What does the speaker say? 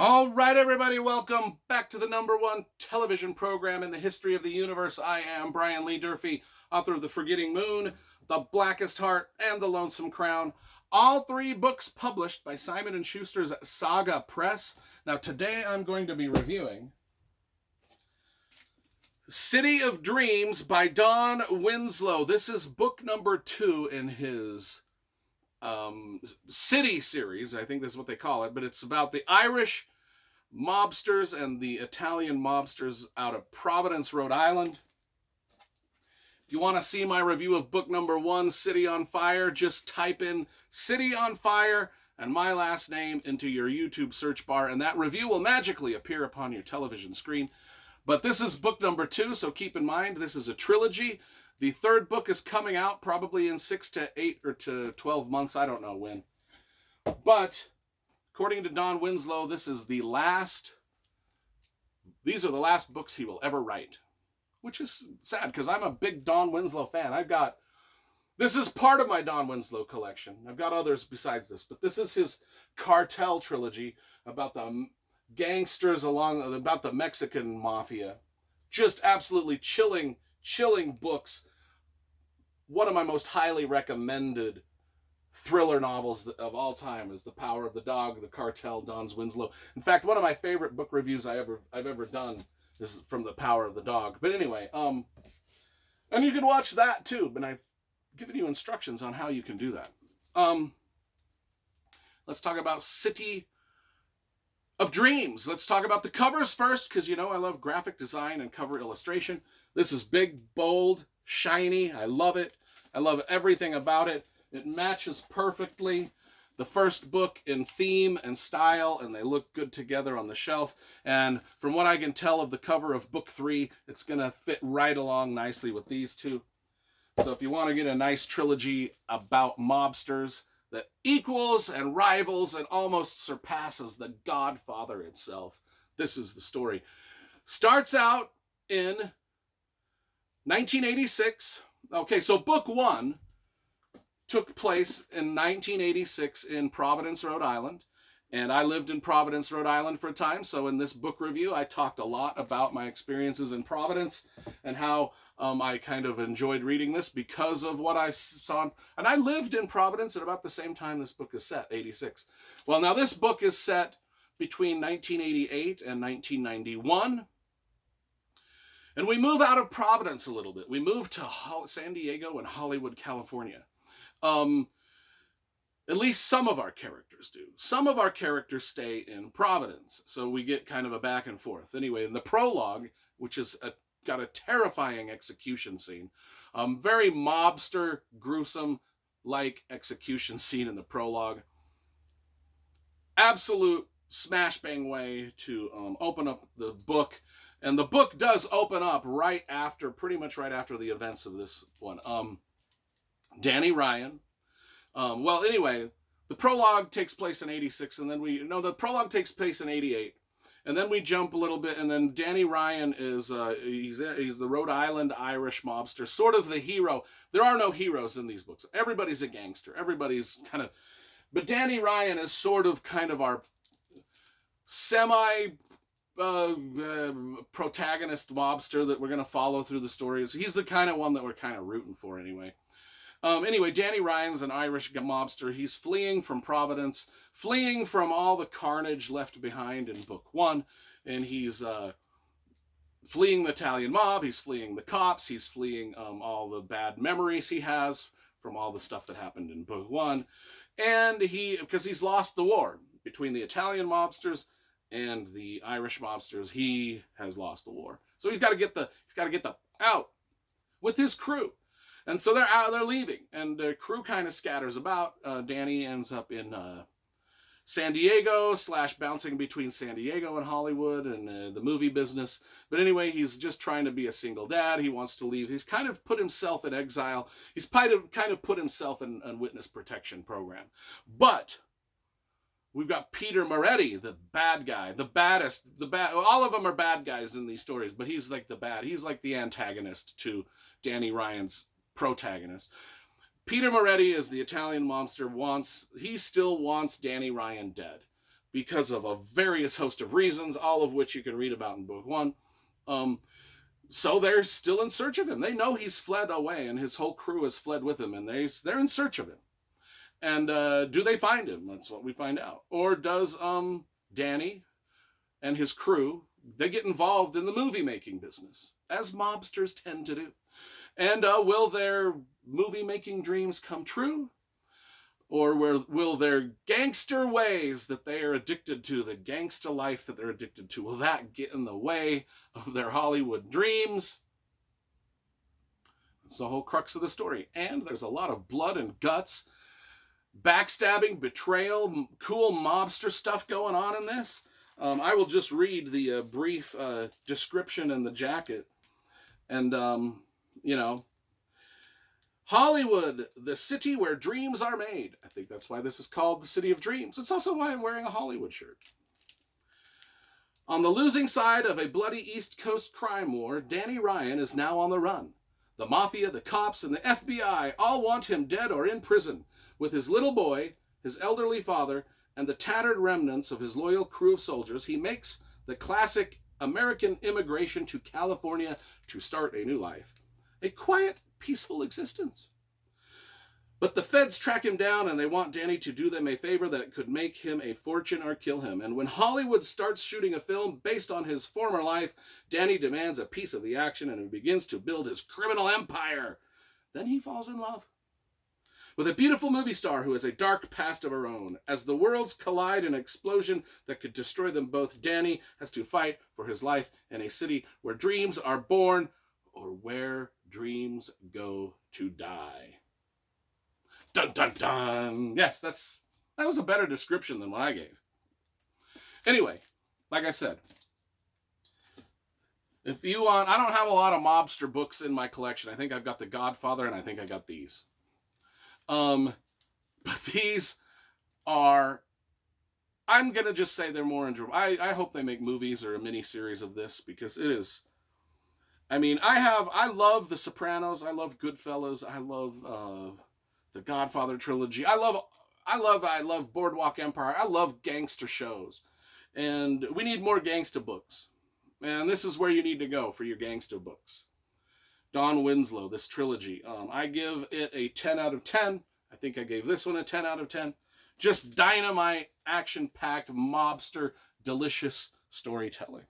All right, everybody, welcome back to the #1 television program in the history of the universe. I am Brian Lee Durfee, author of The Forgetting Moon, The Blackest Heart, and The Lonesome Crown. All three books published by Simon & Schuster's Saga Press. Now, today I'm going to be reviewing City of Dreams by Don Winslow. This is book number 2 in his City series. I think that's what they call it, but it's about the Irish mobsters and the Italian mobsters out of Providence, Rhode Island. If you want to see my review of book number 1, City on Fire, just type in City on Fire and my last name into your YouTube search bar, and that review will magically appear upon your television screen. But this is book number 2, so keep in mind this is a trilogy. The third book is coming out probably in 6 to 8 or to 12 months. I don't know when. But according to Don Winslow, these are the last books he will ever write, which is sad because I'm a big Don Winslow fan. This is part of my Don Winslow collection. I've got others besides this, but this is his cartel trilogy about the gangsters about the Mexican mafia. Just absolutely chilling books. One of my most highly recommended thriller novels of all time is The Power of the Dog, The Cartel, Don Winslow. In fact, one of my favorite book reviews I've ever done is from The Power of the Dog. But anyway, and you can watch that too, but I've given you instructions on how you can do that. Let's talk about City of Dreams. Let's talk about the covers first, because you know I love graphic design and cover illustration. This is big, bold, shiny. I love it. I love everything about it. It matches perfectly the first book in theme and style, and they look good together on the shelf. And from what I can tell of the cover of book 3, it's going to fit right along nicely with these two. So if you want to get a nice trilogy about mobsters that equals and rivals and almost surpasses The Godfather itself, this is the story. Starts out in 1986. Okay, so book 1 took place in 1986 in Providence, Rhode Island. And I lived in Providence, Rhode Island for a time. So in this book review, I talked a lot about my experiences in Providence and how I kind of enjoyed reading this because of what I saw. And I lived in Providence at about the same time this book is set, 86. Well, now this book is set between 1988 and 1991. And we move out of Providence a little bit. We move to San Diego and Hollywood, California. At least some of our characters do. Some of our characters stay in Providence, so we get kind of a back and forth. Anyway, in the prologue, which is got a terrifying execution scene, very mobster, gruesome-like execution scene in the prologue. Absolute smash-bang way to open up the book. And the book does open up pretty much right after the events of this one. Danny Ryan. Anyway, the prologue takes place in 86, and then the prologue takes place in 88. And then we jump a little bit, and then Danny Ryan is, he's the Rhode Island Irish mobster, sort of the hero. There are no heroes in these books. Everybody's a gangster. But Danny Ryan is sort of kind of our protagonist mobster that we're going to follow through the story. He's the kind of one that we're kind of rooting for anyway. Anyway, Danny Ryan's an Irish mobster. He's fleeing from Providence, fleeing from all the carnage left behind in book 1, and he's fleeing the Italian mob, he's fleeing the cops, he's fleeing all the bad memories he has from all the stuff that happened in book 1, and because he's lost the war between the Italian mobsters and the Irish mobsters. He has lost the war, so he's got to get the out with his crew. And so they're leaving, and the crew kind of scatters about. Danny ends up in San Diego / bouncing between San Diego and Hollywood and the movie business. But anyway, he's just trying to be a single dad. He wants to leave. He's kind of put himself in exile. He's kind of put himself in a witness protection program. But we've got Peter Moretti, the bad guy, all of them are bad guys in these stories, but he's like he's like the antagonist to Danny Ryan's protagonist. Peter Moretti is the Italian monster. He still wants Danny Ryan dead. because of a various host of reasons, all of which you can read about in book one. So they're still in search of him. They know he's fled away, and his whole crew has fled with him, and they're in search of him. And do they find him? That's what we find out. Or does Danny and his crew, they get involved in the movie-making business, as mobsters tend to do. And will their movie-making dreams come true? Or will their gangster ways that they are addicted to, the gangster life that they're addicted to, will that get in the way of their Hollywood dreams? That's the whole crux of the story. And there's a lot of blood and guts, backstabbing, betrayal, cool mobster stuff going on in this. I will just read the brief description in the jacket. And, you know, Hollywood, the city where dreams are made. I think that's why this is called the City of Dreams. It's also why I'm wearing a Hollywood shirt. On the losing side of a bloody East Coast crime war, Danny Ryan is now on the run. The mafia, the cops, and the FBI all want him dead or in prison. With his little boy, his elderly father, and the tattered remnants of his loyal crew of soldiers, he makes the classic American immigration to California to start a new life. A quiet, peaceful existence. But the feds track him down, and they want Danny to do them a favor that could make him a fortune or kill him. And when Hollywood starts shooting a film based on his former life, Danny demands a piece of the action, and he begins to build his criminal empire. Then he falls in love with a beautiful movie star who has a dark past of her own. As the worlds collide in an explosion that could destroy them both, Danny has to fight for his life in a city where dreams are born, or where dreams go to die. Dun, dun, dun. Yes, that was a better description than what I gave. Anyway, like I said, if you want, I don't have a lot of mobster books in my collection. I think I've got The Godfather, and I think I got these. But these are, I'm going to just say they're more enjoyable. I hope they make movies or a mini series of this, because it is, I mean, I love The Sopranos. I love Goodfellas. I love the Godfather trilogy. I love Boardwalk Empire. I love gangster shows. And we need more gangster books. And this is where you need to go for your gangster books. Don Winslow, this trilogy. I give it a 10 out of 10. I think I gave this one a 10 out of 10. Just dynamite, action-packed, mobster, delicious storytelling.